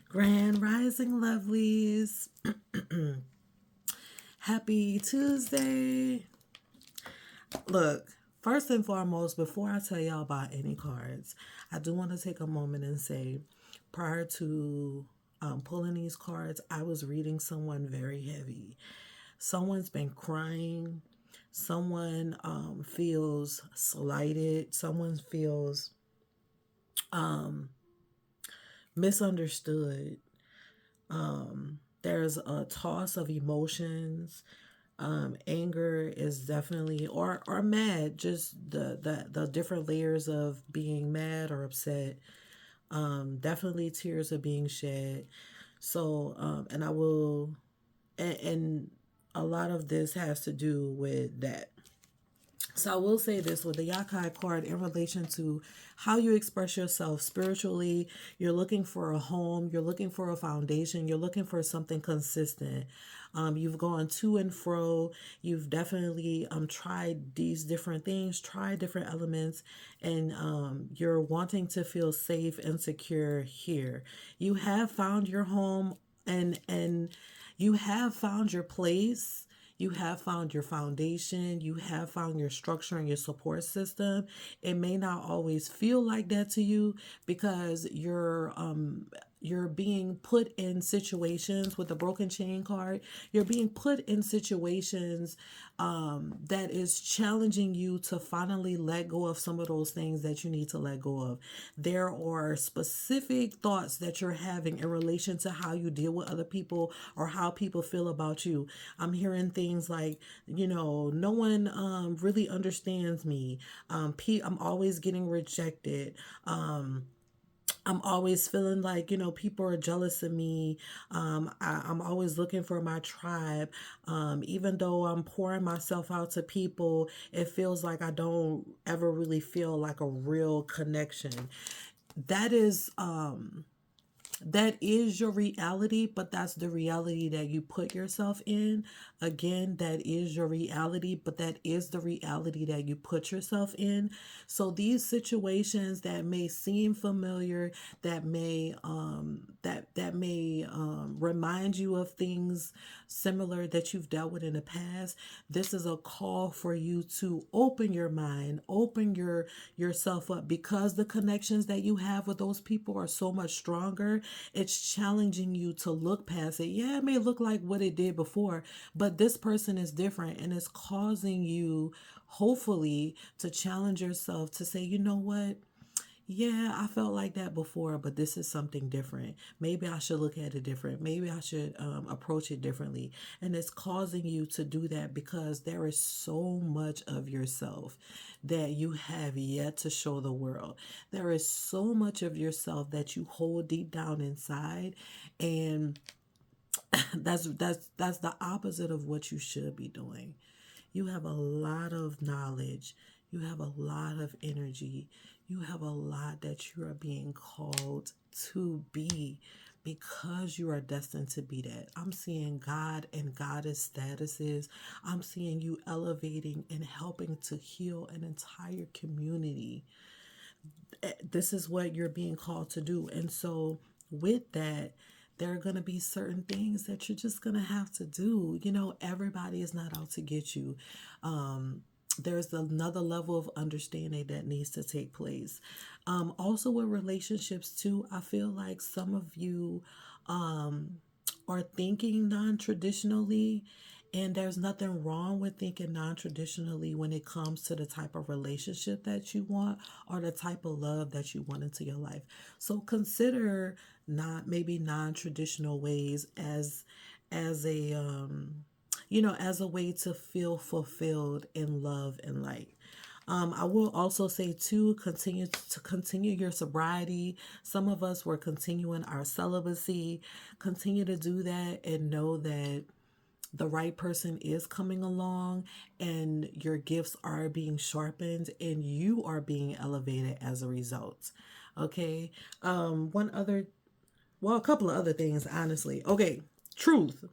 Grand Rising Lovelies. Happy Tuesday. Look, first and foremost, before I tell y'all about any cards, I do want to take a moment and say prior to pulling these cards, I was reading someone very heavy. Someone's been crying. Someone feels slighted. Someone feels misunderstood. There's a toss of emotions. Anger is definitely, or mad, just the different layers of being mad or upset. Definitely tears are being shed. So, and I will, and a lot of this has to do with that. So I will say this with the Yakai card in relation to how you express yourself spiritually. You're looking for a home, you're looking for a foundation, you're looking for something consistent. You've gone to and fro. You've definitely tried these different things, tried different elements, and you're wanting to feel safe and secure here. You have found your home, and you have found your place. You have found your foundation, you have found your structure and your support system. It may not always feel like that to you because you're being put in situations with the broken chain card. You're being put in situations that is challenging you to finally let go of some of those things that you need to let go of. There are specific thoughts that you're having in relation to how you deal with other people or how people feel about you. I'm hearing things like, no one really understands me. I'm always getting rejected. I'm always feeling like, people are jealous of me. I'm always looking for my tribe. Even though I'm pouring myself out to people, it feels like I don't ever really feel like a real connection. That is that is your reality, but that's the reality that you put yourself in. Again, that is your reality, but that is the reality that you put yourself in. So these situations that may seem familiar, that may remind you of things similar that you've dealt with in the past. This is a call for you to open your mind, open yourself up, because the connections that you have with those people are so much stronger. It's challenging you to look past it. Yeah, it may look like what it did before, but this person is different, and it's causing you, hopefully, to challenge yourself to say, you know what? Yeah, I felt like that before, but this is something different. Maybe I should look at it different. Maybe I should approach it differently. And it's causing you to do that because there is so much of yourself that you have yet to show the world. There is so much of yourself that you hold deep down inside, and that's the opposite of what you should be doing. You have a lot of knowledge. You have a lot of energy. You have a lot that you are being called to be because you are destined to be that. I'm seeing God and goddess statuses. I'm seeing you elevating and helping to heal an entire community. This is what you're being called to do. And so, with that, there are going to be certain things that you're just going to have to do. Everybody is not out to get you. There's another level of understanding that needs to take place. Also, with relationships, too, I feel like some of you are thinking non traditionally. And there's nothing wrong with thinking non traditionally when it comes to the type of relationship that you want or the type of love that you want into your life. So consider not maybe non traditional ways as a as a way to feel fulfilled in love and light. I will also say too, continue your sobriety. Some of us were continuing our celibacy. Continue to do that and know that the right person is coming along and your gifts are being sharpened and you are being elevated as a result. Okay. One other, well, a couple of other things, honestly. Okay. Truth.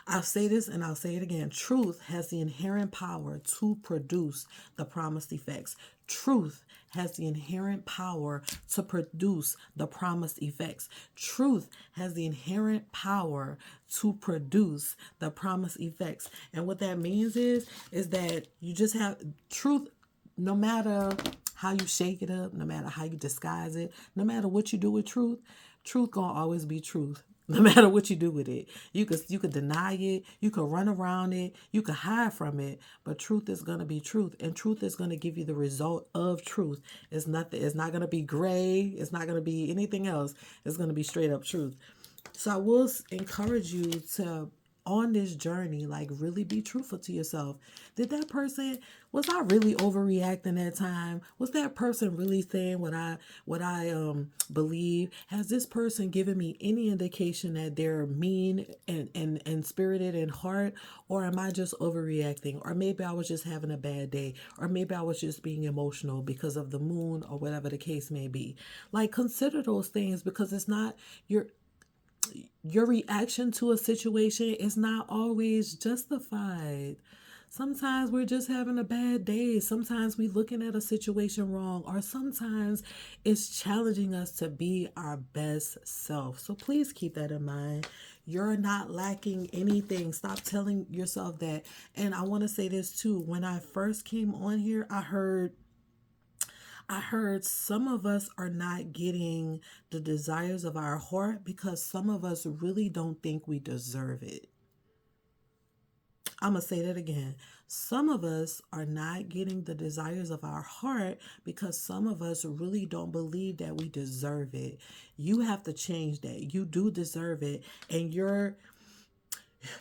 I'll say this and I'll say it again. Truth has the inherent power to produce the promised effects. Truth has the inherent power to produce the promised effects. Truth has the inherent power to produce the promised effects. And what that means is that you just have truth, no matter how you shake it up, no matter how you disguise it, no matter what you do with truth, truth gonna always be truth. No matter what you do with it, you could deny it, you could run around it, you could hide from it, but truth is gonna be truth, and truth is gonna give you the result of truth. It's nothing. It's not gonna be gray. It's not gonna be anything else. It's gonna be straight up truth. So I will encourage you to, on this journey, like really be truthful to yourself. Was I really overreacting that time? Was that person really saying what I believe? Has this person given me any indication that they're mean and spirited in heart? Or am I just overreacting? Or maybe I was just having a bad day, or maybe I was just being emotional because of the moon, or whatever the case may be. Like, consider those things, because it's not your reaction to a situation is not always justified. Sometimes we're just having a bad day. Sometimes we're looking at a situation wrong, or sometimes it's challenging us to be our best self. So please keep that in mind. You're not lacking anything. Stop telling yourself that. And I want to say this too. When I first came on here, I heard some of us are not getting the desires of our heart because some of us really don't think we deserve it. I'm going to say that again. Some of us are not getting the desires of our heart because some of us really don't believe that we deserve it. You have to change that. You do deserve it. And your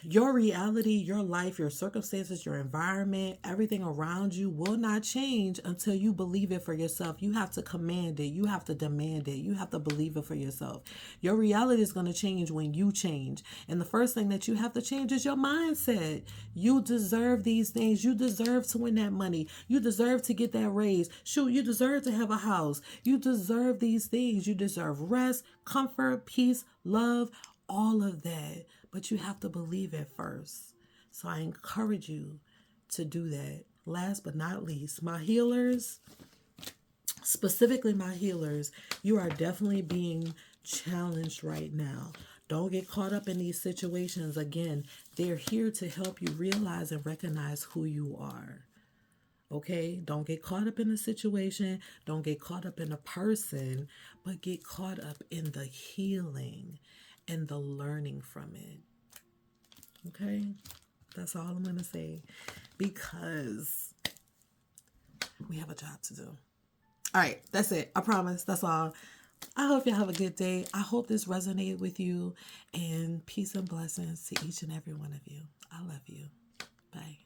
reality, your life, your circumstances, your environment, everything around you will not change until you believe it for yourself. You have to command it. You have to demand it. You have to believe it for yourself. Your reality is going to change when you change. And the first thing that you have to change is your mindset. You deserve these things. You deserve to win that money. You deserve to get that raise. Shoot, you deserve to have a house. You deserve these things. You deserve rest, comfort, peace, love, all of that. But you have to believe it first. So I encourage you to do that. Last but not least, my healers, specifically my healers, you are definitely being challenged right now. Don't get caught up in these situations. Again, they're here to help you realize and recognize who you are. Okay? Don't get caught up in the situation. Don't get caught up in the person, but get caught up in the healing and the learning from it. Okay? That's all I'm going to say, because we have a job to do. All right, that's it. I promise. That's all. I hope you have a good day. I hope this resonated with you, and peace and blessings to each and every one of you. I love you. Bye.